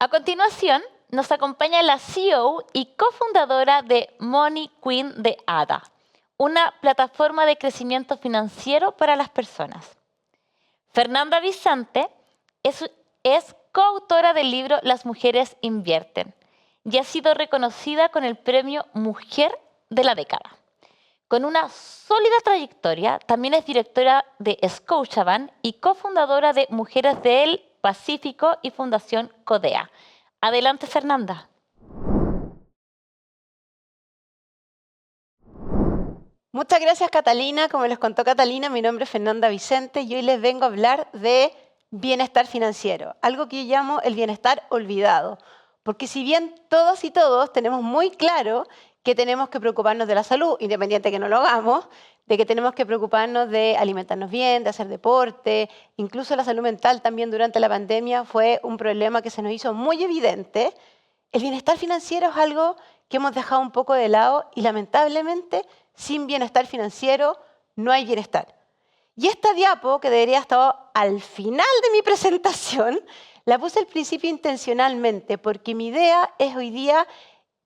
A continuación, nos acompaña la CEO y cofundadora de Money Queen de ADA, una plataforma de crecimiento financiero para las personas. Fernanda Vicente es coautora del libro Las mujeres invierten y ha sido reconocida con el premio Mujer de la Década. Con una sólida trayectoria, también es directora de Scotiabank y cofundadora de Mujeres del Pacífico y Fundación Codea. Adelante, Fernanda. Muchas gracias, Catalina. Como les contó Catalina, mi nombre es Fernanda Vicente y hoy les vengo a hablar de bienestar financiero, algo que yo llamo el bienestar olvidado. Porque si bien todos y todos tenemos muy claro que tenemos que preocuparnos de la salud, independiente de que no lo hagamos, de que tenemos que preocuparnos de alimentarnos bien, de hacer deporte, incluso la salud mental también durante la pandemia fue un problema que se nos hizo muy evidente, el bienestar financiero es algo que hemos dejado un poco de lado y lamentablemente sin bienestar financiero no hay bienestar. Y esta diapo, que debería estar al final de mi presentación, la puse al principio intencionalmente porque mi idea es hoy día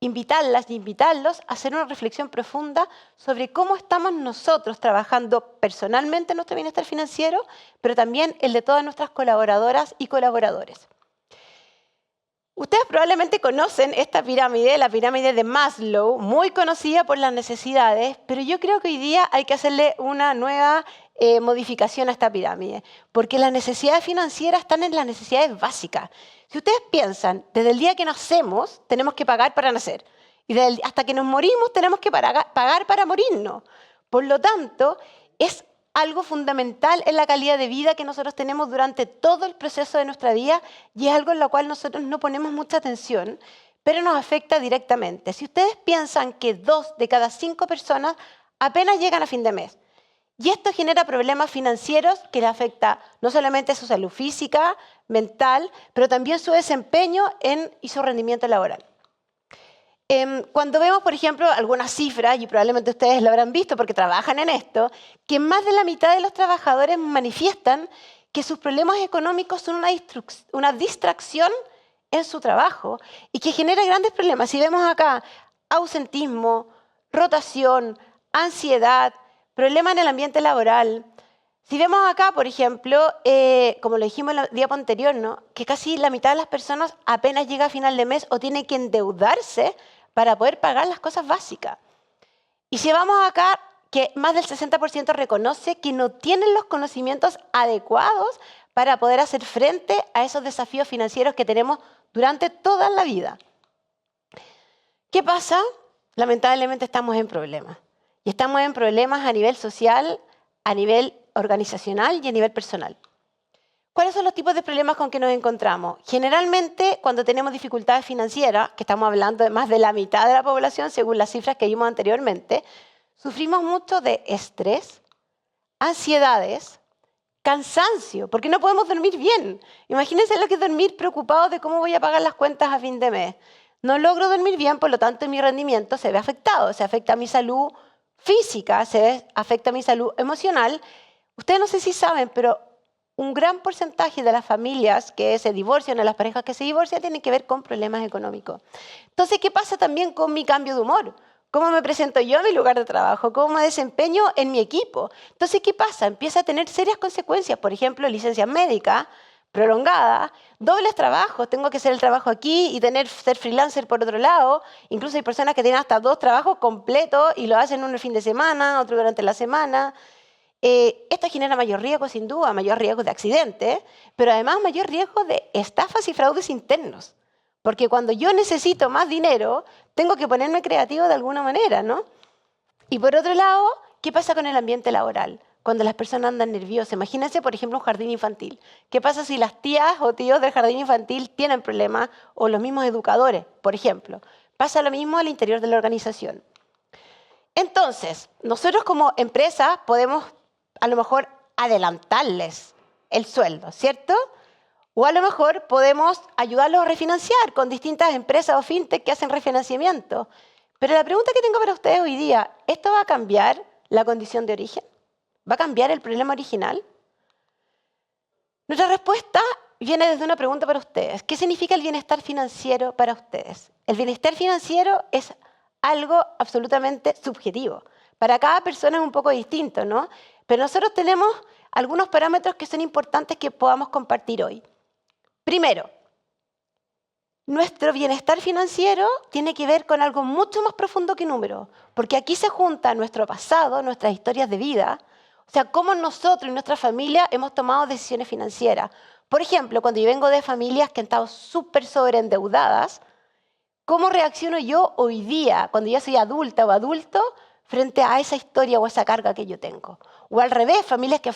invitarlas y invitarlos a hacer una reflexión profunda sobre cómo estamos nosotros trabajando personalmente en nuestro bienestar financiero, pero también el de todas nuestras colaboradoras y colaboradores. Ustedes probablemente conocen esta pirámide, la pirámide de Maslow, muy conocida por las necesidades, pero yo creo que hoy día hay que hacerle una nueva modificación a esta pirámide, porque las necesidades financieras están en las necesidades básicas. Si ustedes piensan, desde el día que nacemos tenemos que pagar para nacer, y hasta que nos morimos tenemos que pagar para morirnos. Por lo tanto, es algo fundamental en la calidad de vida que nosotros tenemos durante todo el proceso de nuestra vida y es algo en lo cual nosotros no ponemos mucha atención, pero nos afecta directamente. Si ustedes piensan que 2 de cada 5 personas apenas llegan a fin de mes, y esto genera problemas financieros que le afecta no solamente su salud física, mental, pero también su desempeño y su rendimiento laboral. Cuando vemos, por ejemplo, algunas cifras, y probablemente ustedes lo habrán visto porque trabajan en esto, que más de la mitad de los trabajadores manifiestan que sus problemas económicos son una distracción en su trabajo y que genera grandes problemas. Si vemos acá ausentismo, rotación, ansiedad, problemas en el ambiente laboral. Si vemos acá, por ejemplo, como lo dijimos en el diapo anterior, ¿no? Que casi la mitad de las personas apenas llega a final de mes o tiene que endeudarse para poder pagar las cosas básicas. Y si vamos acá, que más del 60% reconoce que no tienen los conocimientos adecuados para poder hacer frente a esos desafíos financieros que tenemos durante toda la vida. ¿Qué pasa? Lamentablemente estamos en problemas. Y estamos en problemas a nivel social, a nivel organizacional y a nivel personal. ¿Cuáles son los tipos de problemas con que nos encontramos? Generalmente, cuando tenemos dificultades financieras, que estamos hablando de más de la mitad de la población, según las cifras que vimos anteriormente, sufrimos mucho de estrés, ansiedades, cansancio, porque no podemos dormir bien. Imagínense lo que es dormir preocupados de cómo voy a pagar las cuentas a fin de mes. No logro dormir bien, por lo tanto, mi rendimiento se ve afectado, se afecta a mi salud física, se afecta a mi salud emocional. Ustedes no sé si saben, pero un gran porcentaje de las familias que se divorcian, de las parejas que se divorcian, tienen que ver con problemas económicos. Entonces, ¿qué pasa también con mi cambio de humor? ¿Cómo me presento yo en mi lugar de trabajo? ¿Cómo me desempeño en mi equipo? Entonces, ¿qué pasa? Empieza a tener serias consecuencias. Por ejemplo, licencias médicas prolongadas, dobles trabajos. Tengo que hacer el trabajo aquí y ser freelancer por otro lado. Incluso hay personas que tienen hasta 2 trabajos completos y lo hacen uno el fin de semana, otro durante la semana. Esto genera mayor riesgo, sin duda, mayor riesgo de accidentes, pero además mayor riesgo de estafas y fraudes internos. Porque cuando yo necesito más dinero, tengo que ponerme creativo de alguna manera, ¿no? Y por otro lado, ¿qué pasa con el ambiente laboral? Cuando las personas andan nerviosas. Imagínense, por ejemplo, un jardín infantil. ¿Qué pasa si las tías o tíos del jardín infantil tienen problemas o los mismos educadores, por ejemplo? Pasa lo mismo al interior de la organización. Entonces, nosotros como empresa podemos a lo mejor adelantarles el sueldo, ¿cierto? O a lo mejor podemos ayudarlos a refinanciar con distintas empresas o fintech que hacen refinanciamiento. Pero la pregunta que tengo para ustedes hoy día, ¿esto va a cambiar la condición de origen? ¿Va a cambiar el problema original? Nuestra respuesta viene desde una pregunta para ustedes. ¿Qué significa el bienestar financiero para ustedes? El bienestar financiero es algo absolutamente subjetivo. Para cada persona es un poco distinto, ¿no? Pero nosotros tenemos algunos parámetros que son importantes que podamos compartir hoy. Primero, nuestro bienestar financiero tiene que ver con algo mucho más profundo que números, porque aquí se junta nuestro pasado, nuestras historias de vida, o sea, cómo nosotros y nuestra familia hemos tomado decisiones financieras. Por ejemplo, cuando yo vengo de familias que han estado súper sobreendeudadas, ¿cómo reacciono yo hoy día, cuando ya soy adulta o adulto, frente a esa historia o esa carga que yo tengo? O al revés, familias que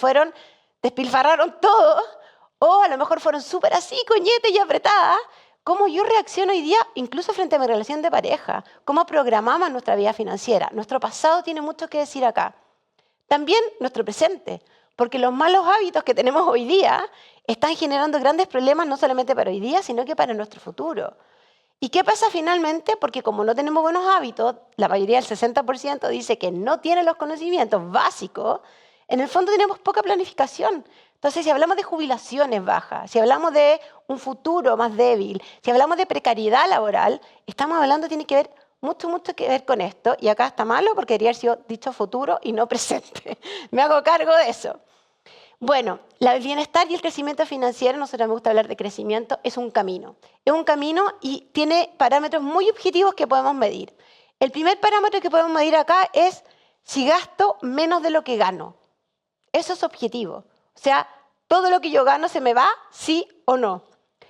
despilfarraron todo, o a lo mejor fueron súper así, coñetes y apretadas. ¿Cómo yo reacciono hoy día, incluso frente a mi relación de pareja? ¿Cómo programamos nuestra vida financiera? Nuestro pasado tiene mucho que decir acá. También nuestro presente, porque los malos hábitos que tenemos hoy día están generando grandes problemas no solamente para hoy día, sino que para nuestro futuro. ¿Y qué pasa finalmente? Porque como no tenemos buenos hábitos, la mayoría del 60% dice que no tiene los conocimientos básicos, en el fondo tenemos poca planificación. Entonces, si hablamos de jubilaciones bajas, si hablamos de un futuro más débil, si hablamos de precariedad laboral, estamos hablando, tiene que ver mucho que ver con esto. Y acá está malo porque debería haber sido dicho futuro y no presente. Me hago cargo de eso. Bueno, el bienestar y el crecimiento financiero, nosotros me gusta hablar de crecimiento, es un camino. Es un camino y tiene parámetros muy objetivos que podemos medir. El primer parámetro que podemos medir acá es si gasto menos de lo que gano. Eso es objetivo. O sea, todo lo que yo gano se me va, sí o no.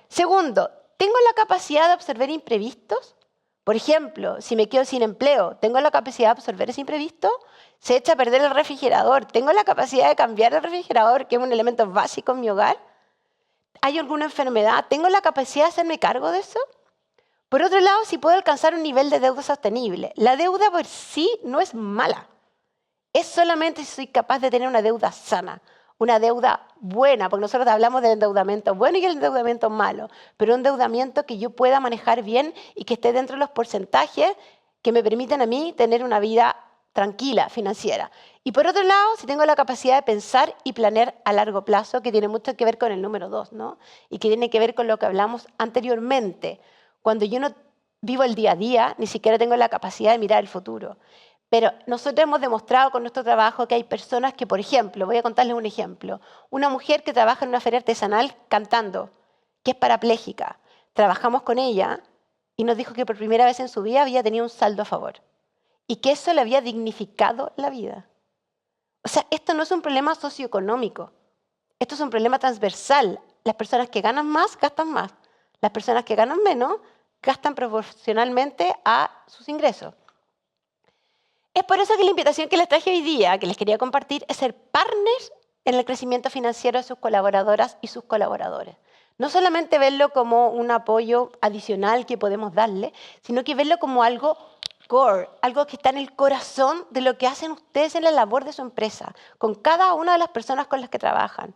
Segundo, ¿tengo la capacidad de absorber imprevistos? Por ejemplo, si me quedo sin empleo, ¿tengo la capacidad de absorber ese imprevisto? Se echa a perder el refrigerador. ¿Tengo la capacidad de cambiar el refrigerador, que es un elemento básico en mi hogar? ¿Hay alguna enfermedad? ¿Tengo la capacidad de hacerme cargo de eso? Por otro lado, si puedo alcanzar un nivel de deuda sostenible. La deuda por sí no es mala. Es solamente si soy capaz de tener una deuda sana, una deuda buena, porque nosotros hablamos del endeudamiento bueno y el endeudamiento malo, pero un endeudamiento que yo pueda manejar bien y que esté dentro de los porcentajes que me permiten a mí tener una vida tranquila, financiera. Y por otro lado, si tengo la capacidad de pensar y planear a largo plazo, que tiene mucho que ver con el número 2, ¿no? Y que tiene que ver con lo que hablamos anteriormente. Cuando yo no vivo el día a día, ni siquiera tengo la capacidad de mirar el futuro. Pero nosotros hemos demostrado con nuestro trabajo que hay personas que, por ejemplo, voy a contarles un ejemplo, una mujer que trabaja en una feria artesanal cantando, que es parapléjica. Trabajamos con ella y nos dijo que por primera vez en su vida había tenido un saldo a favor y que eso le había dignificado la vida. O sea, esto no es un problema socioeconómico, esto es un problema transversal. Las personas que ganan más, gastan más. Las personas que ganan menos, gastan proporcionalmente a sus ingresos. Es por eso que la invitación que les traje hoy día, que les quería compartir, es ser partners en el crecimiento financiero de sus colaboradoras y sus colaboradores. No solamente verlo como un apoyo adicional que podemos darle, sino que verlo como algo core, algo que está en el corazón de lo que hacen ustedes en la labor de su empresa, con cada una de las personas con las que trabajan.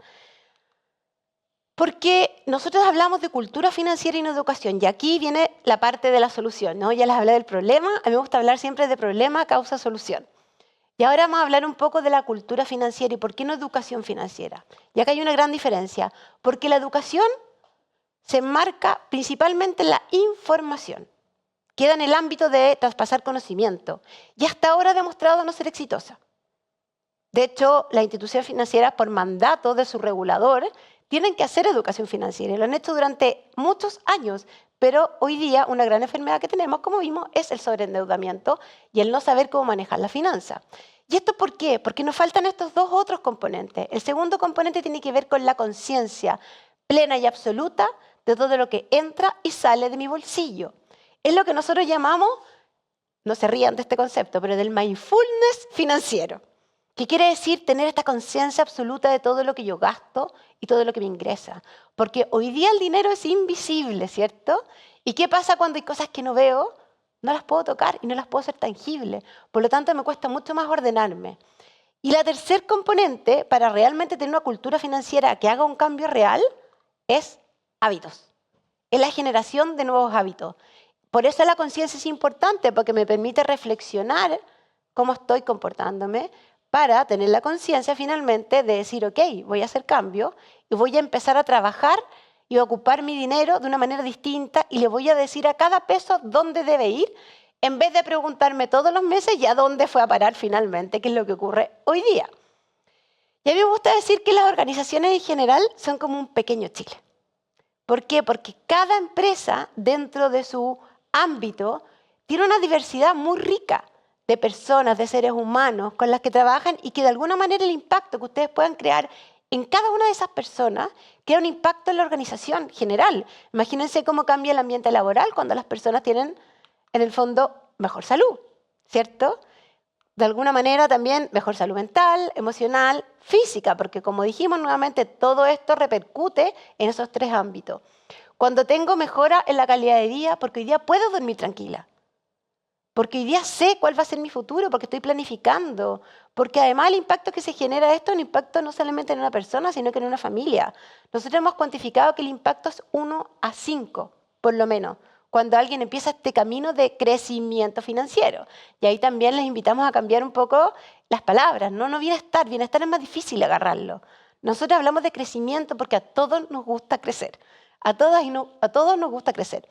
Porque nosotros hablamos de cultura financiera y no educación, y aquí viene la parte de la solución, ¿no? Ya les hablé del problema, a mí me gusta hablar siempre de problema, causa, solución. Y ahora vamos a hablar un poco de la cultura financiera y por qué no educación financiera. Y acá hay una gran diferencia, porque la educación se enmarca principalmente en la información, queda en el ámbito de traspasar conocimiento, y hasta ahora ha demostrado no ser exitosa. De hecho, las instituciones financieras, por mandato de su regulador, tienen que hacer educación financiera y lo han hecho durante muchos años, pero hoy día una gran enfermedad que tenemos, como vimos, es el sobreendeudamiento y el no saber cómo manejar la finanza. ¿Y esto por qué? Porque nos faltan estos dos otros componentes. El segundo componente tiene que ver con la conciencia plena y absoluta de todo lo que entra y sale de mi bolsillo. Es lo que nosotros llamamos, no se rían de este concepto, pero del mindfulness financiero. ¿Qué quiere decir tener esta conciencia absoluta de todo lo que yo gasto y todo lo que me ingresa? Porque hoy día el dinero es invisible, ¿cierto? ¿Y qué pasa cuando hay cosas que no veo? No las puedo tocar y no las puedo hacer tangibles. Por lo tanto, me cuesta mucho más ordenarme. Y la tercer componente para realmente tener una cultura financiera que haga un cambio real es hábitos. Es la generación de nuevos hábitos. Por eso la conciencia es importante, porque me permite reflexionar cómo estoy comportándome, para tener la conciencia finalmente de decir, ok, voy a hacer cambio y voy a empezar a trabajar y voy a ocupar mi dinero de una manera distinta y le voy a decir a cada peso dónde debe ir, en vez de preguntarme todos los meses ya dónde fue a parar finalmente, que es lo que ocurre hoy día. Y a mí me gusta decir que las organizaciones en general son como un pequeño Chile. ¿Por qué? Porque cada empresa dentro de su ámbito tiene una diversidad muy rica de personas, de seres humanos con las que trabajan y que de alguna manera el impacto que ustedes puedan crear en cada una de esas personas crea un impacto en la organización general. Imagínense cómo cambia el ambiente laboral cuando las personas tienen, en el fondo, mejor salud, ¿cierto? De alguna manera también mejor salud mental, emocional, física, porque como dijimos nuevamente, todo esto repercute en esos tres ámbitos. Cuando tengo mejora en la calidad de vida, porque hoy día puedo dormir tranquila, porque hoy día sé cuál va a ser mi futuro, porque estoy planificando, porque además el impacto que se genera esto es un impacto no solamente en una persona, sino que en una familia. Nosotros hemos cuantificado que el impacto es 1 a 5, por lo menos, cuando alguien empieza este camino de crecimiento financiero. Y ahí también les invitamos a cambiar un poco las palabras, no bienestar, bienestar es más difícil agarrarlo. Nosotros hablamos de crecimiento porque a todos nos gusta crecer, a todos nos gusta crecer.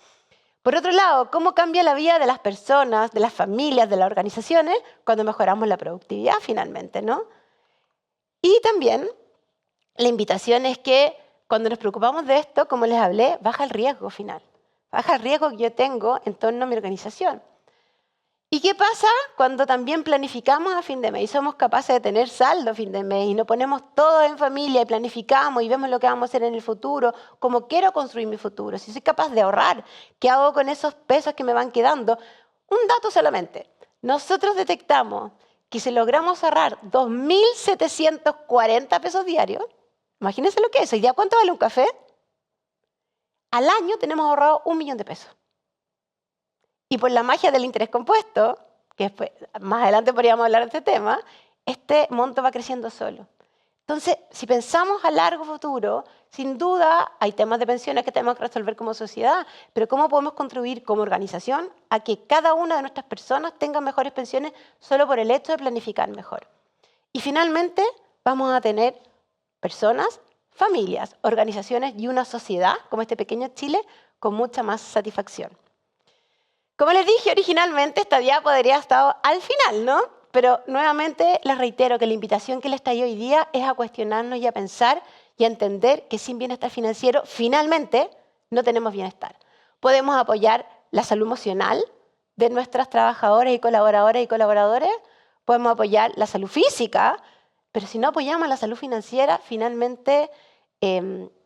Por otro lado, ¿cómo cambia la vida de las personas, de las familias, de las organizaciones cuando mejoramos la productividad finalmente, ¿no? Y también la invitación es que cuando nos preocupamos de esto, como les hablé, baja el riesgo final. Baja el riesgo que yo tengo en torno a mi organización. ¿Y qué pasa cuando también planificamos a fin de mes y somos capaces de tener saldo a fin de mes y nos ponemos todos en familia y planificamos y vemos lo que vamos a hacer en el futuro, cómo quiero construir mi futuro, si soy capaz de ahorrar, qué hago con esos pesos que me van quedando? Un dato solamente. Nosotros detectamos que si logramos ahorrar 2.740 pesos diarios, imagínense lo que es. ¿Hoy día cuánto vale un café? Al año tenemos ahorrado 1 millón de pesos. Y por la magia del interés compuesto, que después, más adelante podríamos hablar de este tema, este monto va creciendo solo. Entonces, si pensamos a largo futuro, sin duda hay temas de pensiones que tenemos que resolver como sociedad, pero ¿cómo podemos contribuir como organización a que cada una de nuestras personas tenga mejores pensiones solo por el hecho de planificar mejor? Y finalmente vamos a tener personas, familias, organizaciones y una sociedad, como este pequeño Chile, con mucha más satisfacción. Como les dije originalmente, esta diapositiva podría haber estado al final, ¿no? Pero nuevamente les reitero que la invitación que les traigo hoy día es a cuestionarnos y a pensar y a entender que sin bienestar financiero, finalmente, no tenemos bienestar. Podemos apoyar la salud emocional de nuestras trabajadoras y colaboradores, podemos apoyar la salud física, pero si no apoyamos la salud financiera, finalmente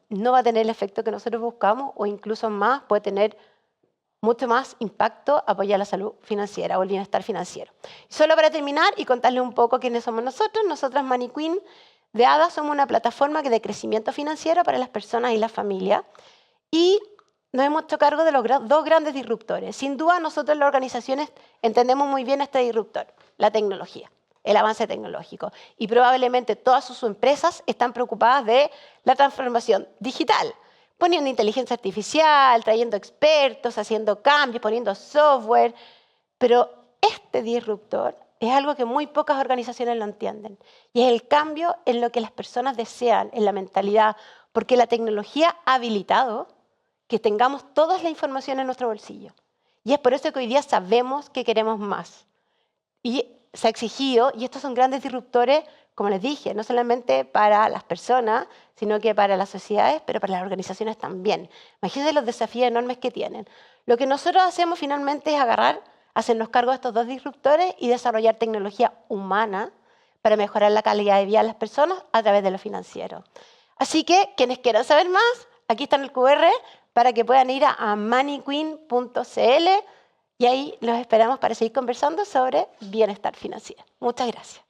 no va a tener el efecto que nosotros buscamos o incluso más, puede tener mucho más impacto apoyar la salud financiera o el bienestar financiero. Y solo para terminar y contarles un poco quiénes somos nosotros. Nosotras Money Queen de ADA somos una plataforma de crecimiento financiero para las personas y las familias y nos hemos hecho cargo de los dos grandes disruptores. Sin duda nosotros las organizaciones entendemos muy bien este disruptor, la tecnología, el avance tecnológico. Y probablemente todas sus empresas están preocupadas de la transformación digital, poniendo inteligencia artificial, trayendo expertos, haciendo cambios, poniendo software. Pero este disruptor es algo que muy pocas organizaciones lo entienden. Y es el cambio en lo que las personas desean, en la mentalidad. Porque la tecnología ha habilitado que tengamos toda la información en nuestro bolsillo. Y es por eso que hoy día sabemos que queremos más. Y se ha exigido, y estos son grandes disruptores, como les dije, no solamente para las personas, sino que para las sociedades, pero para las organizaciones también. Imagínense los desafíos enormes que tienen. Lo que nosotros hacemos finalmente es hacernos cargo de estos dos disruptores y desarrollar tecnología humana para mejorar la calidad de vida de las personas a través de lo financiero. Así que, quienes quieran saber más, aquí está en el QR para que puedan ir a moneyqueen.cl y ahí los esperamos para seguir conversando sobre bienestar financiero. Muchas gracias.